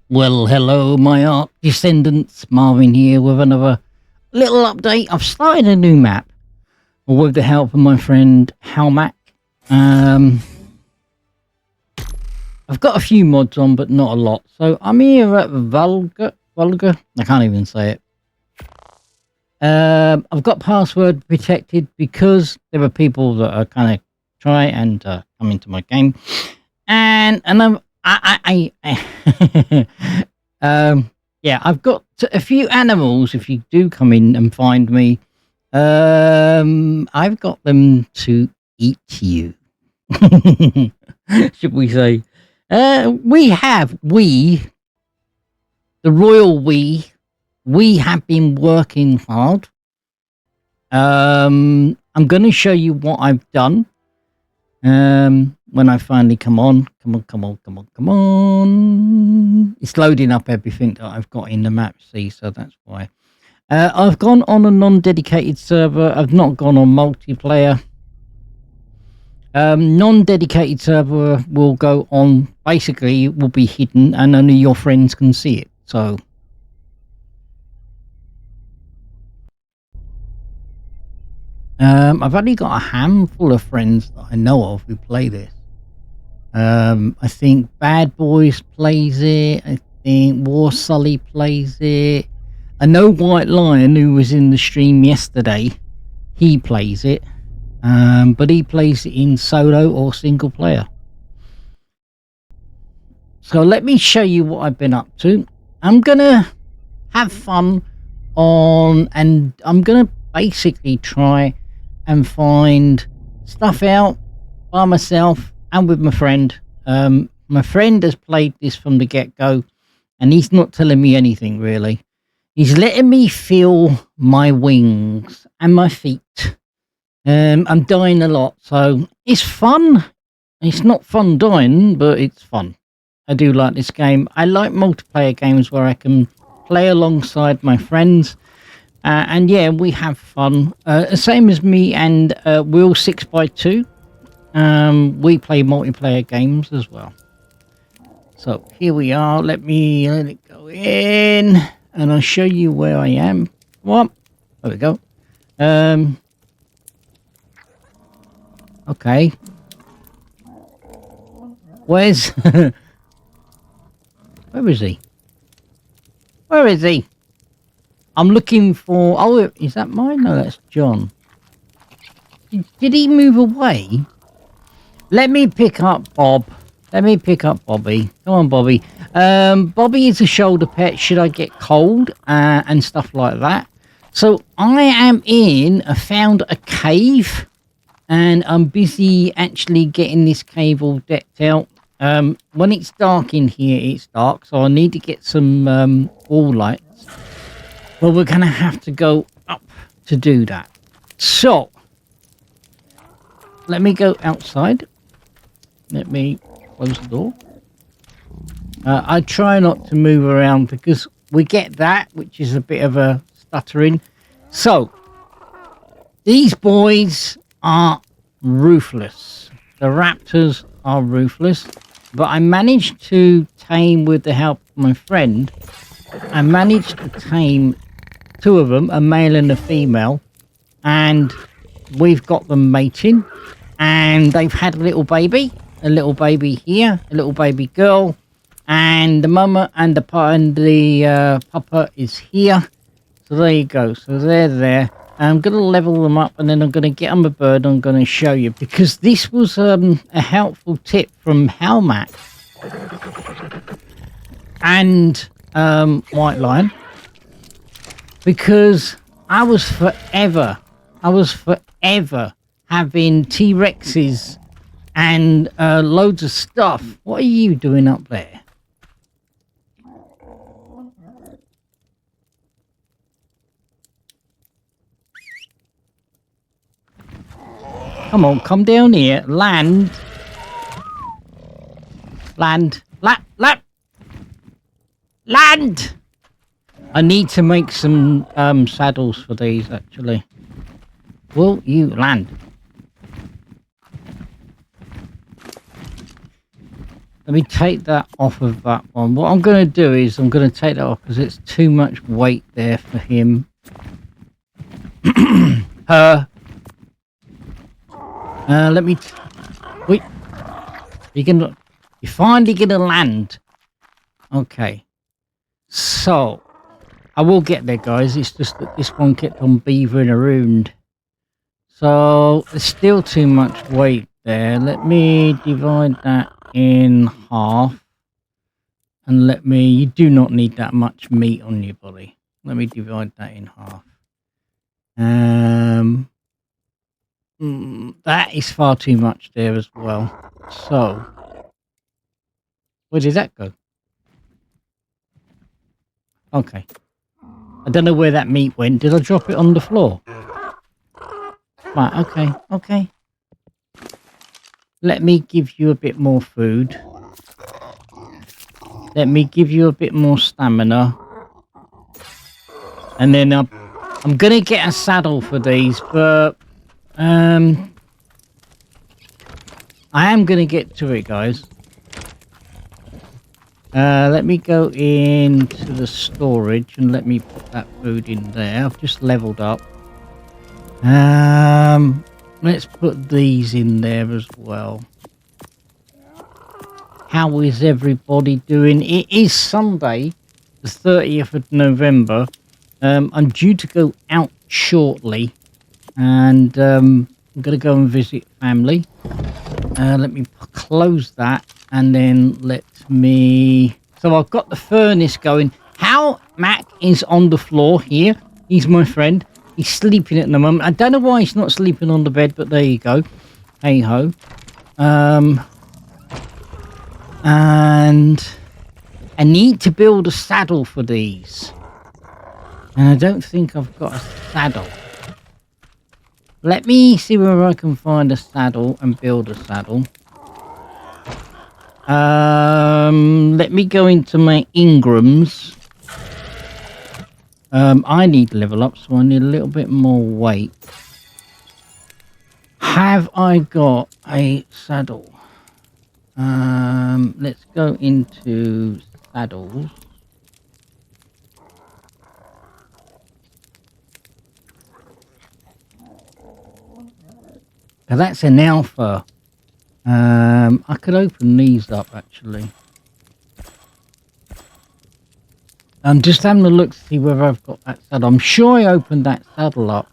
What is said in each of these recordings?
Well, hello, my Ark descendants. Marvin here with another little update. I've started a new map with the help of my friend Hal. I've got a few mods on, but not a lot. So I'm here at Vulgar. I can't even say it. I've got password protected because there are people that are kind of try and come into my game, and yeah, I've got a few animals. If you do come in and find me, I've got them to eat you. Should we say? The royal we have been working hard. I'm going to show you what I've done. When I finally come on. It's loading up everything that I've got in the map, see, so that's why. I've gone on a non-dedicated server. I've not gone on multiplayer. Non-dedicated server will go on, basically it will be hidden and only your friends can see it, so. I've only got a handful of friends that I know of who play this. I think Bad Boys plays it. I think War Sully plays it. I know White Lion, who was in the stream yesterday, he plays it. But he plays it in solo or single player. So let me show you what I've been up to. I'm gonna have fun and I'm gonna basically try and find stuff out by myself and with my friend. My friend has played this from the get-go and he's not telling me anything really. He's letting me feel my wings and my feet. I'm dying a lot, so it's fun. It's not fun dying, but it's fun. I do like this game. I like multiplayer games where I can play alongside my friends. And yeah, we have fun. Same as me and Will 6x2. We play multiplayer games as well. So here we are. Let it go in, and I'll show you where I am. What? There we go. Okay. Where's... Where is he? Where is he? I'm looking for... Oh, is that mine? No, that's John. Did he move away? Let me pick up Bob. Let me pick up Bobby. Come on, Bobby. Bobby is a shoulder pet. Should I get cold and stuff like that? So I am found a cave. And I'm busy actually getting this cave all decked out. When it's dark in here, it's dark. So I need to get some wall lights. Well, we're going to have to go up to do that. So, let me go outside. Let me close the door. I try not to move around because we get that, which is a bit of a stuttering. So, these boys are ruthless. The raptors are ruthless. But I managed to tame, with the help of my friend, I managed to tame two of them, a male and a female, and we've got them mating, and they've had a little baby here, a little baby girl, and the mama and the papa is here. So there you go. So they're there. I'm going to level them up, and then I'm going to get them a bird. I'm going to show you, because this was a helpful tip from Halmac and White Lion, because I was forever having T-Rexes and loads of stuff. What are you doing up there? Come on, come down here. Land. Land. Land! I need to make some saddles for these, actually. Will you land? Let me take that off of that one. What I'm going to do is I'm going to take that off because it's too much weight there for him. Her. Let me... Wait. You're finally going to land. Okay. So, I will get there, guys. It's just that this one kept on beavering around. So, there's still too much weight there. Let me divide that in half. And you do not need that much meat on your body. Let me divide that in half. That is far too much there as well. So, where did that go? Okay. I don't know where that meat went. Did I drop it on the floor? Right, okay, okay. Let me give you a bit more food. Let me give you a bit more stamina. And then I'm going to get a saddle for these, but I am going to get to it, guys. Let me go into the storage and let me put that food in there. I've just leveled up. Let's put these in there as well. How is everybody doing? It is Sunday, the 30th of November. I'm due to go out shortly, and I'm going to go and visit family. Let me close that, and then let me... So I've got the furnace going. How Mac is on the floor here. He's my friend. He's sleeping at the moment. I don't know why he's not sleeping on the bed, but there you go. Hey ho. And I need to build a saddle for these. And I don't think I've got a saddle. Let me see where I can find a saddle and build a saddle. Let me go into my Ingrams. I need to level up, so I need a little bit more weight. Have I got a saddle? Let's go into saddles. Now that's an alpha. I could open these up actually. I'm just having a look to see whether I've got that saddle. I'm sure I opened that saddle up.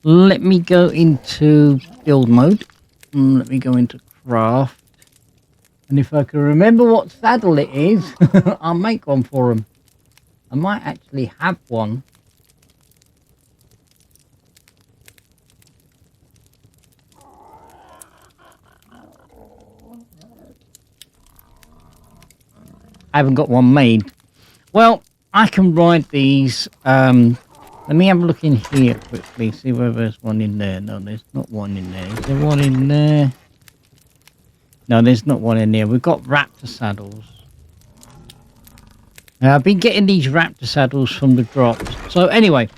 Let me go into build mode. Let me go into craft. And if I can remember what saddle it is, I'll make one for him. I might actually have one. I haven't got one made. Well, I can ride these. Let me have a look in here quickly, see whether there's one in there. No, there's not one in there. Is there one in there? No, there's not one in there. We've got raptor saddles. I've been getting these raptor saddles from the drops. So anyway,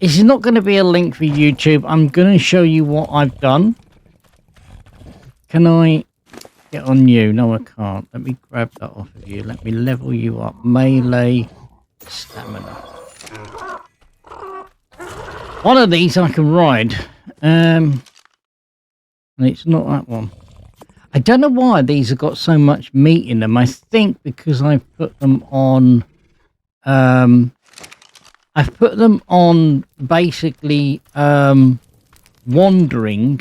this is not going to be a link for YouTube. I'm going to show you what I've done. Can I get on you? No, I can't. Let me grab that off of you. Let me level you up. Melee, stamina. One of these I can ride. And it's not that one. I don't know why these have got so much meat in them. I think because I've put them on... I've put them on basically wandering.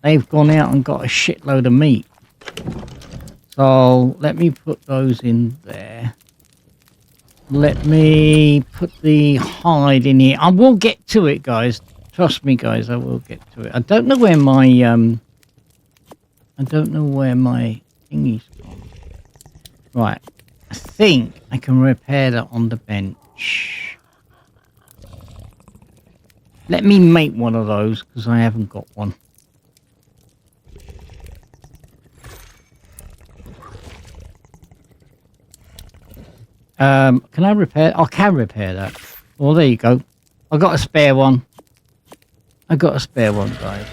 They've gone out and got a shitload of meat. So let me put those in there. Let me put the hide in here. I will get to it, guys. Trust me, guys, I will get to it. I don't know where my thingy's gone. Right. I think I can repair that on the bench. Let me make one of those because I haven't got one. Can I repair? I can repair that. Well, there you go. I got a spare one. I got a spare one, guys.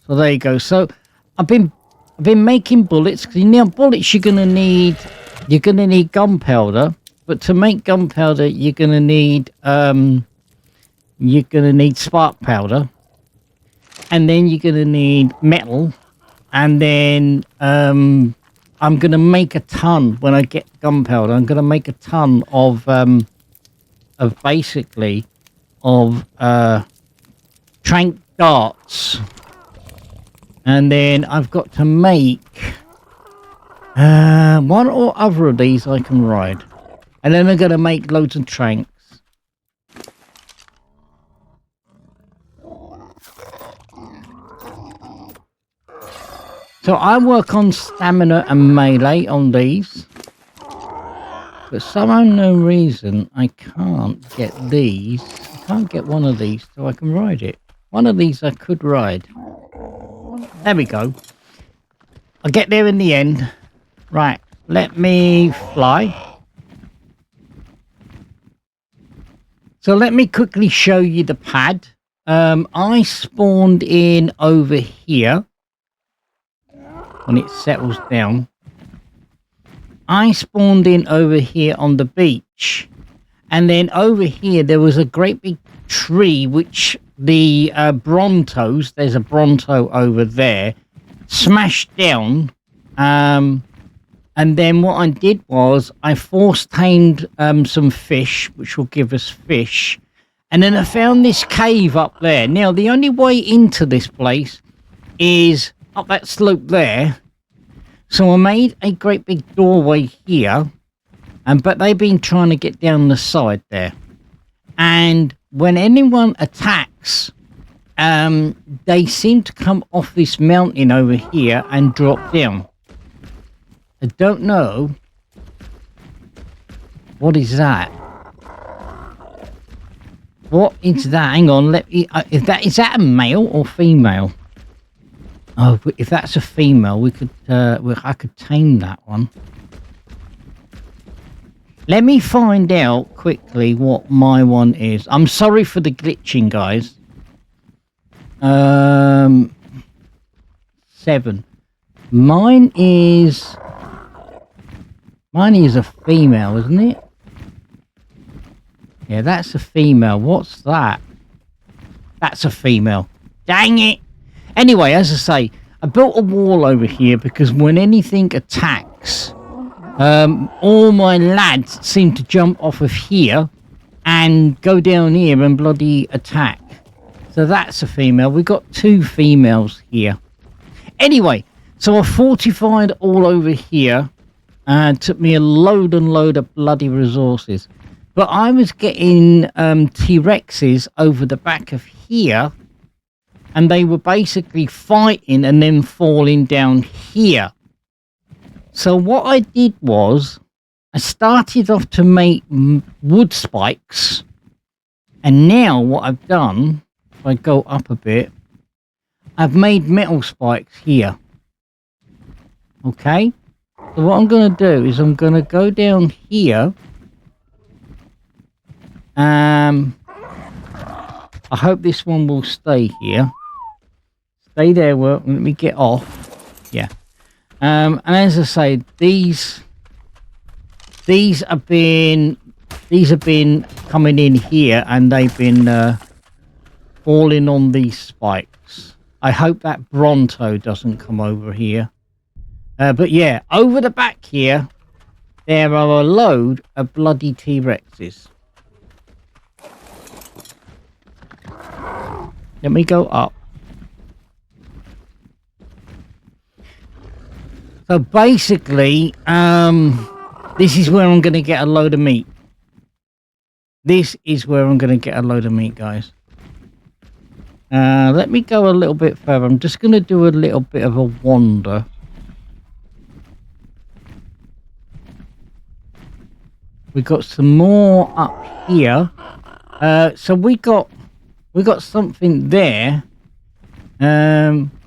So there you go. So I've been making bullets. Now bullets you're gonna need gunpowder, but to make gunpowder you're gonna need spark powder, and then you're gonna need metal, and then I'm gonna make a ton when I get gunpowder. I'm gonna make a ton of basically of trank darts, and then I've got to make one or other of these I can ride, and then I'm gonna make loads of tranks. So I work on stamina and melee on these, but some unknown reason I can't get these. I can't get one of these so I can ride it. One of these I could ride. There we go. I'll get there in the end. Right, let me fly. So let me quickly show you the pad. I spawned in over here. When it settles down, I spawned in over here on the beach, and then over here there was a great big tree which the Brontos, there's a Bronto over there, smashed down, and then what I did was I force tamed some fish which will give us fish, and then I found this cave up there. Now the only way into this place is up that slope there, so I made a great big doorway here, but they've been trying to get down the side there, and when anyone attacks, they seem to come off this mountain over here and drop down. I don't know what is that. What is that? Hang on, let me. Is that a male or female? Oh, if that's a female, we could. I could tame that one. Let me find out quickly what my one is. I'm sorry for the glitching, guys. 7. Mine is a female, isn't it? Yeah, that's a female. What's that? That's a female. Dang it! Anyway, as I say, I built a wall over here because when anything attacks, all my lads seem to jump off of here and go down here and bloody attack. So that's a female. We've got 2 females here. Anyway, so I fortified all over here. Took me a load and load of bloody resources. But I was getting T-Rexes over the back of here, and they were basically fighting and then falling down here. So what I did was, I started off to make wood spikes, and now what I've done, if I go up a bit, I've made metal spikes here. Okay? So what I'm going to do is I'm going to go down here. I hope this one will stay here. Stay there. Well, let me get off. Yeah. And as I say, these have been coming in here, and they've been falling on these spikes. I hope that Bronto doesn't come over here. But yeah, over the back here, there are a load of bloody T-Rexes. Let me go up. So basically, this is where I'm going to get a load of meat. This is where I'm going to get a load of meat, guys. Let me go a little bit further. I'm just going to do a little bit of a wander. We got some more up here. So we got something there,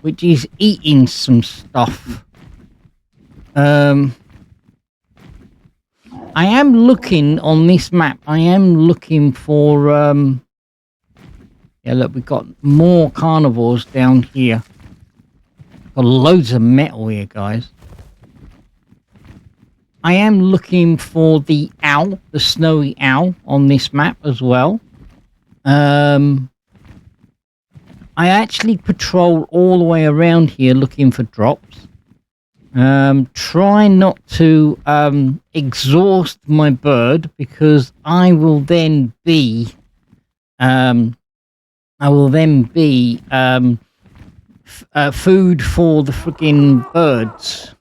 which is eating some stuff. I am looking on this map. I am looking for yeah, look, we've got more carnivores down here. Got loads of metal here, guys. I am looking for the owl, the snowy owl on this map as well. I actually patrol all the way around here looking for drops. Try not to exhaust my bird, because I will then be food for the friggin' birds.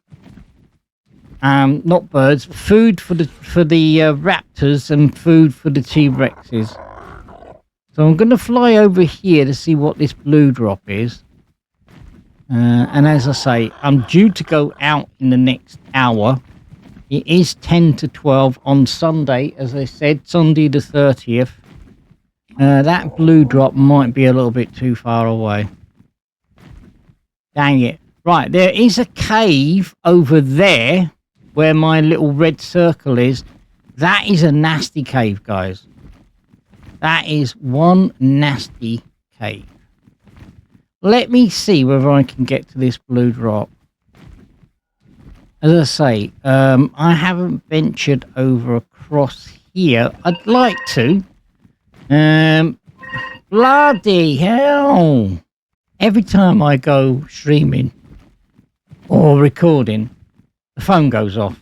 Not birds, food for the raptors and food for the T-Rexes. So I'm going to fly over here to see what this blue drop is. And as I say, I'm due to go out in the next hour. It is 10 to 12 on Sunday, as I said, Sunday the 30th. That blue drop might be a little bit too far away. Dang it. Right, there is a cave over there where my little red circle is. That is a nasty cave, guys. That is one nasty cave. Let me see whether I can get to this blue drop. As I say, I haven't ventured over across here. I'd like to. Bloody hell. Every time I go streaming or recording, the phone goes off.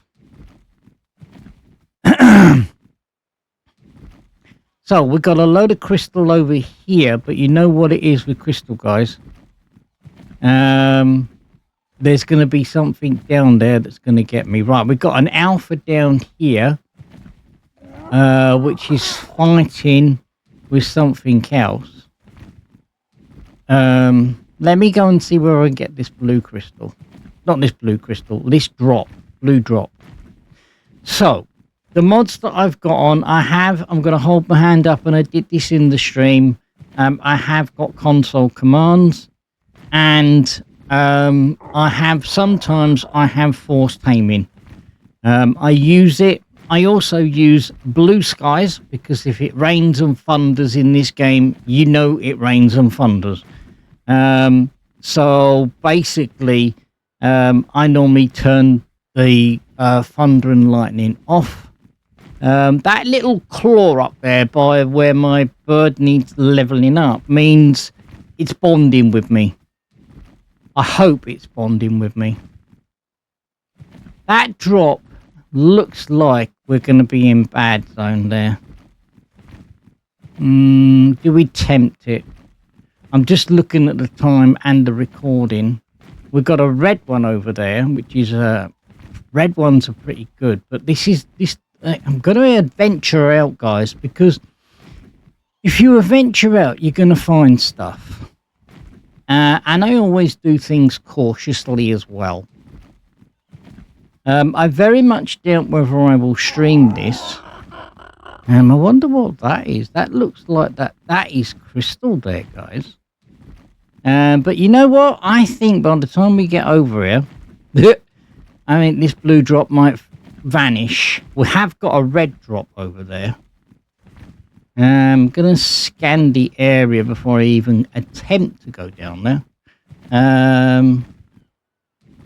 So we've got a load of crystal over here, but you know what it is with crystal, guys. There's going to be something down there that's going to get me. Right, we've got an alpha down here, which is fighting with something else. Let me go and see where I can get this blue crystal. Not this blue crystal, this drop, blue drop. So, the mods that I've got on, I'm going to hold my hand up, and I did this in the stream. I have got console commands, and sometimes I have force taming. I use it. I also use blue skies, because if it rains and thunders in this game, you know it rains and thunders. So basically, I normally turn the thunder and lightning off. That little claw up there by where my bird needs leveling up means it's bonding with me. I hope it's bonding with me. That drop looks like we're going to be in bad zone there. Do we tempt it? I'm just looking at the time and the recording. We've got a red one over there, which is red ones are pretty good, but this. I'm going to adventure out, guys, because if you adventure out, you're going to find stuff. And I always do things cautiously as well. I very much doubt whether I will stream this. I wonder what that is. That looks like that is crystal there, guys. But you know what? I think by the time we get over here, I mean, this blue drop might vanish. We have got a red drop over there. I'm going to scan the area before I even attempt to go down there.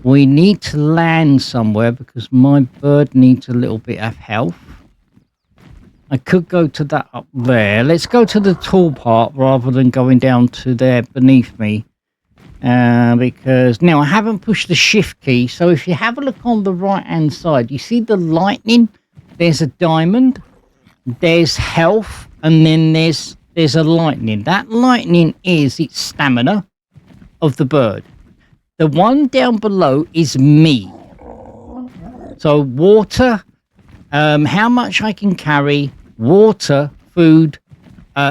We need to land somewhere because my bird needs a little bit of health. I could go to that up there. Let's go to the tall part rather than going down to there beneath me. Because now I haven't pushed the shift key, so if you have a look on the right hand side, you see the lightning, there's a diamond, there's health, and then there's a lightning. That lightning is its stamina of the bird. The one down below is me. So water, how much I can carry, water, food,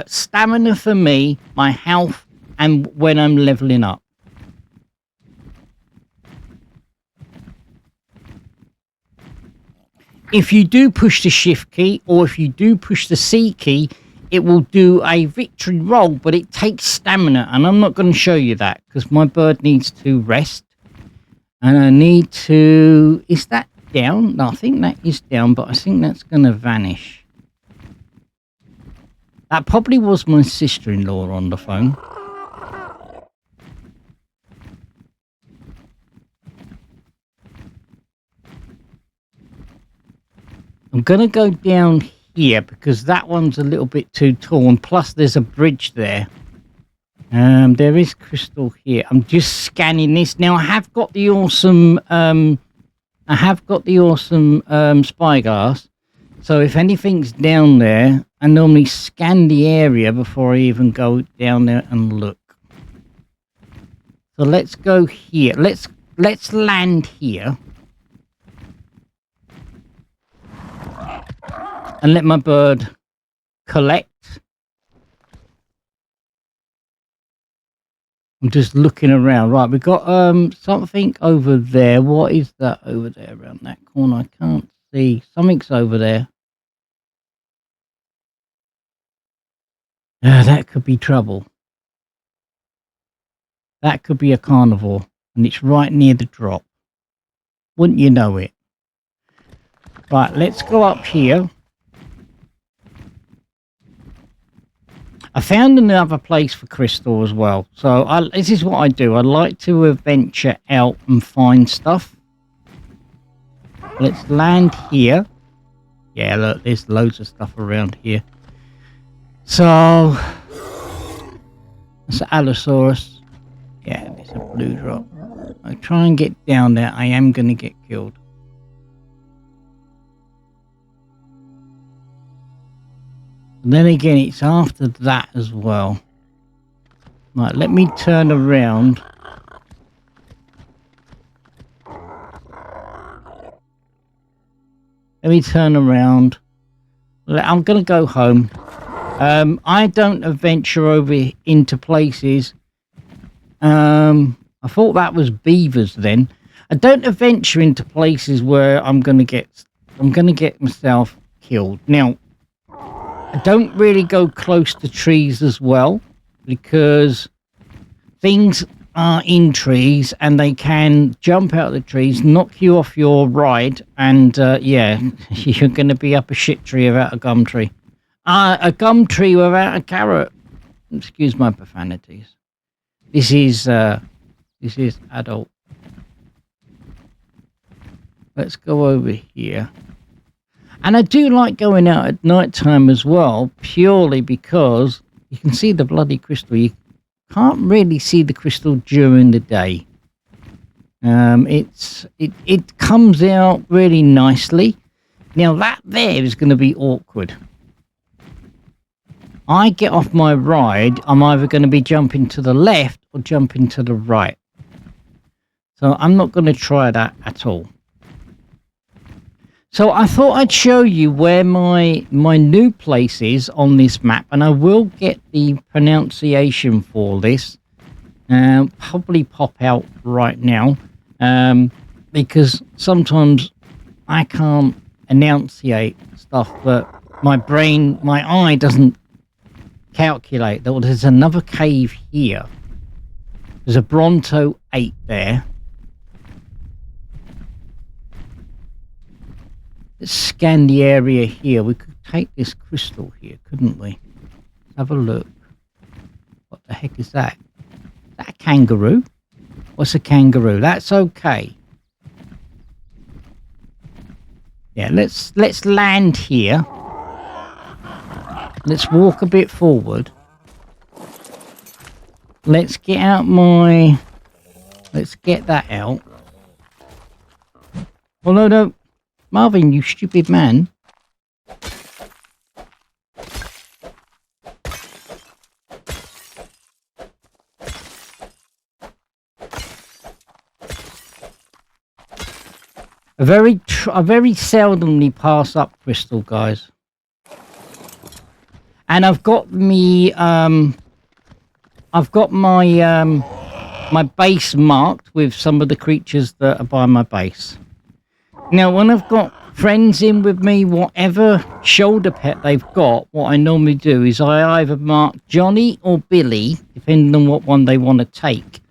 stamina for me, my health, and when I'm leveling up. If you do push the shift key, or if you do push the C key, it will do a victory roll, but it takes stamina, and I'm not going to show you that because my bird needs to rest. And I need to... Is that down? No, I think that is down, but I think that's going to vanish. That probably was my sister-in-law on the phone. I'm going to go down here because that one's a little bit too tall, and plus there's a bridge there. There is crystal here. I'm just scanning this now. I have got the awesome spyglass. So if anything's down there, I normally scan the area before I even go down there and look. So let's go here. Let's land here. And let my bird collect. I'm just looking around. Right, we've got something over there. What is that over there around that corner? I can't see. Something's over there. That could be trouble. That could be a carnivore. And it's right near the drop. Wouldn't you know it? Right, let's go up here. I found another place for crystal as well. So this is what I do. I like to venture out and find stuff. Let's land here. Yeah, look, there's loads of stuff around here. So, that's an Allosaurus. Yeah, there's a blue drop. I try and get down there. I am going to get killed. And then again, it's after that as well. Right, let me turn around. Let me turn around. I'm going to go home. I don't venture over into places. I thought that was beavers then. I don't venture into places where I'm going to get myself killed. Now, I don't really go close to trees as well, because things are in trees and they can jump out of the trees, knock you off your ride, and yeah, you're going to be up a shit tree without a gum tree. A gum tree without a carrot. Excuse my profanities. This is adult. Let's go over here. And I do like going out at night time as well, purely because you can see the bloody crystal. You can't really see the crystal during the day. It comes out really nicely. Now that there is going to be awkward. I get off my ride, I'm either going to be jumping to the left or jumping to the right. So I'm not going to try that at all. So I thought I'd show you where my new place is on this map, and I will get the pronunciation for this. Probably pop out right now, because sometimes I can't enunciate stuff, but my eye doesn't calculate. There's another cave here. There's a Bronto 8 there. Let's scan the area here. We could take this crystal here, couldn't we? Have a look. What the heck is that? Is that a kangaroo? What's a kangaroo? That's okay. Yeah, let's land here. Let's walk a bit forward. Let's get out let's get that out. Oh, no. Marvin, you stupid man. I very seldomly pass up crystal, guys. And I've got my my base marked with some of the creatures that are by my base. Now, when I've got friends in with me, whatever shoulder pet they've got, what I normally do is I either mark Johnny or Billy, depending on what one they want to take.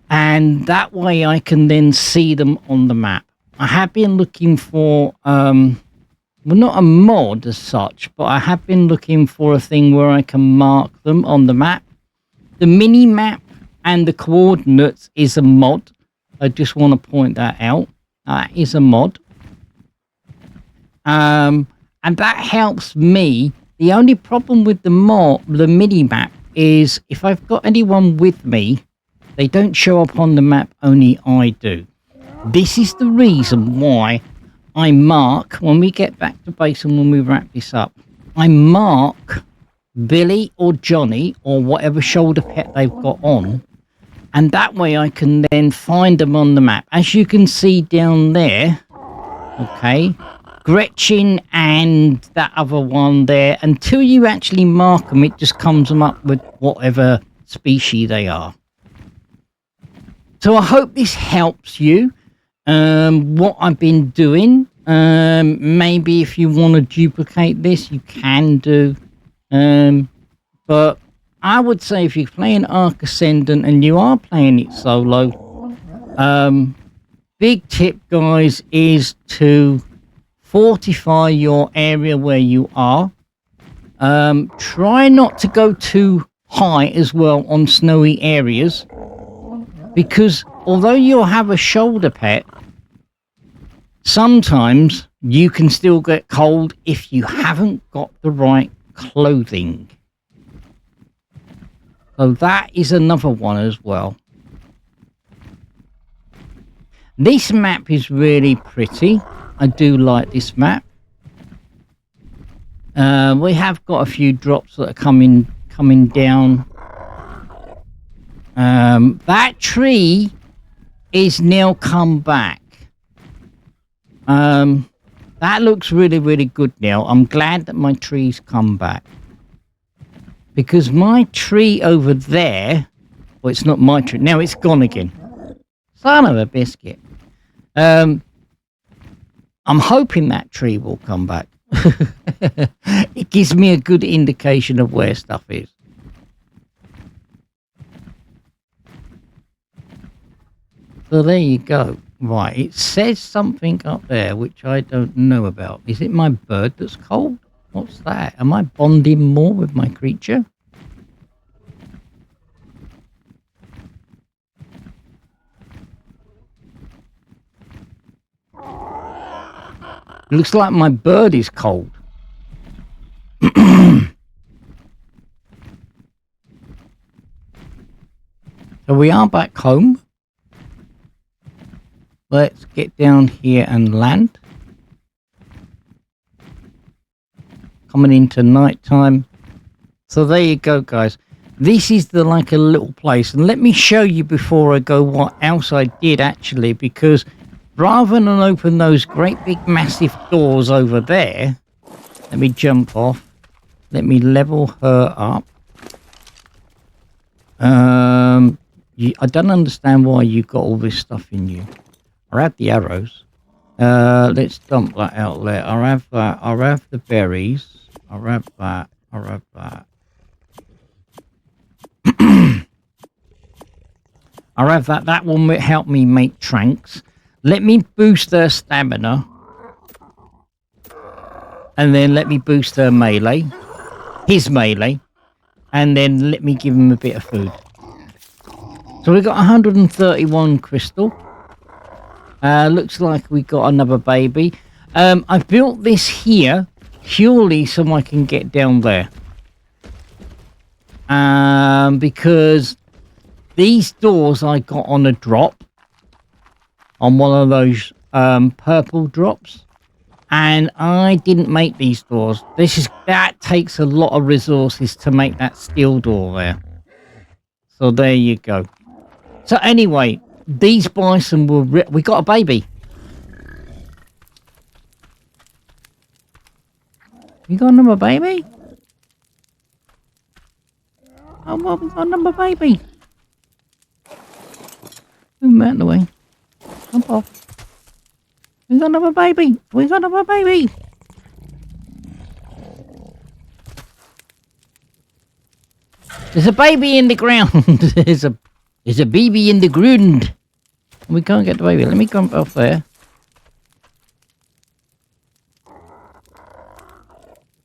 And that way I can then see them on the map. I have been looking for, well, not a mod as such, but I have been looking for a thing where I can mark them on the map. The mini map and the coordinates is a mod. I just want to point that out. Is a mod. And that helps me. The only problem with the mini map is if I've got anyone with me, they don't show up on the map, only I do. This is the reason why I mark, when we get back to base and when we wrap this up, I mark Billy or Johnny or whatever shoulder pet they've got on, and that way I can then find them on the map. As you can see down there, okay, Gretchen and that other one there, until you actually mark them, it just comes them up with whatever species they are. So I hope this helps you. What I've been doing, maybe if you want to duplicate this, you can do. But I would say if you're playing Ark Ascendant and you are playing it solo, big tip, guys, is to fortify your area where you are. Try not to go too high as well on snowy areas, because although you'll have a shoulder pet, sometimes you can still get cold if you haven't got the right clothing. So that is another one as well. This map is really pretty. I do like this map. We have got a few drops that are coming down. That tree is now come back. That looks really, really good now. I'm glad that my tree's come back. Because my tree over there, well, it's not my tree. Now it's gone again. Son of a biscuit. I'm hoping that tree will come back. It gives me a good indication of where stuff is. So there you go. Right, it says something up there which I don't know about. Is it my bird that's cold? What's that? Am I bonding more with my creature? It looks like my bird is cold. So we are back home. Let's get down here and land. Coming into night time. So there you go, guys. This is like a little place. And let me show you before I go what else I did actually, because rather than open those great big massive doors over there, let me jump off. Let me level her up. I don't understand why you got all this stuff in you. I have the arrows. Let's dump that out there. I'll have that. I'll have the berries. I'll have that. I'll have that. I'll have that. That one will help me make tranks. Let me boost their stamina. And then let me boost her melee. His melee. And then let me give him a bit of food. So we've got 131 crystal. Looks like we got another baby. I built this here purely so I can get down there. Because these doors I got on a drop. On one of those purple drops. And I didn't make these doors. That takes a lot of resources to make that steel door there. So there you go. So anyway, these bison were... We got a baby. You got another baby? Oh, well, we got another baby. Move out of the way. Jump off. We got another baby. We got another baby. There's a baby in the ground. There's a baby in the ground. We can't get the baby. Let me jump off there.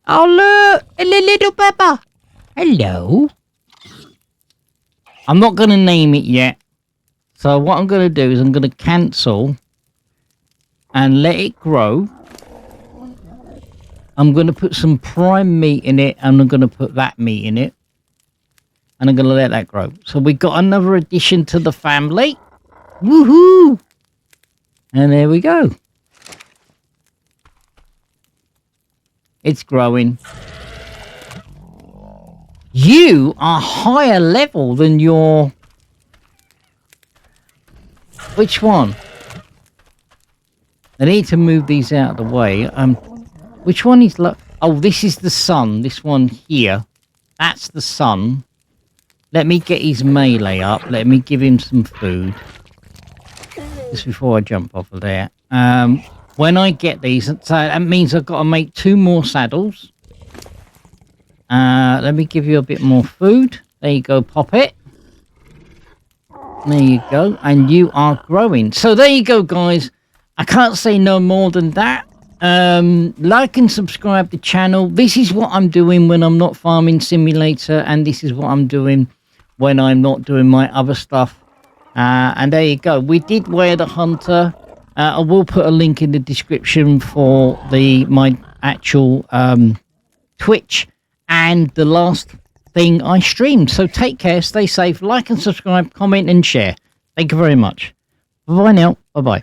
Oh look, a little pepper. Hello. I'm not going to name it yet. So what I'm going to do is I'm going to cancel and let it grow. I'm going to put some prime meat in it, and I'm going to put that meat in it. And I'm going to let that grow. So we got another addition to the family. Woohoo! And there we go. It's growing. You are higher level than your... Which one? I need to move these out of the way. Which one is... Oh, this is the sun. This one here. That's the sun. Let me get his melee up. Let me give him some food. Just before I jump off of there. When I get these, so that means I've got to make 2 more saddles. Let me give you a bit more food. There you go, pop it. There you go. And you are growing. So there you go, guys. I can't say no more than that. Like and subscribe to the channel. This is what I'm doing when I'm not farming simulator, and this is what I'm doing when I'm not doing my other stuff. And there you go. We did wear the hunter. I will put a link in the description for my actual Twitch and the last thing I streamed. So take care, stay safe, like and subscribe, comment and share. Thank you very much. Bye now. Bye bye.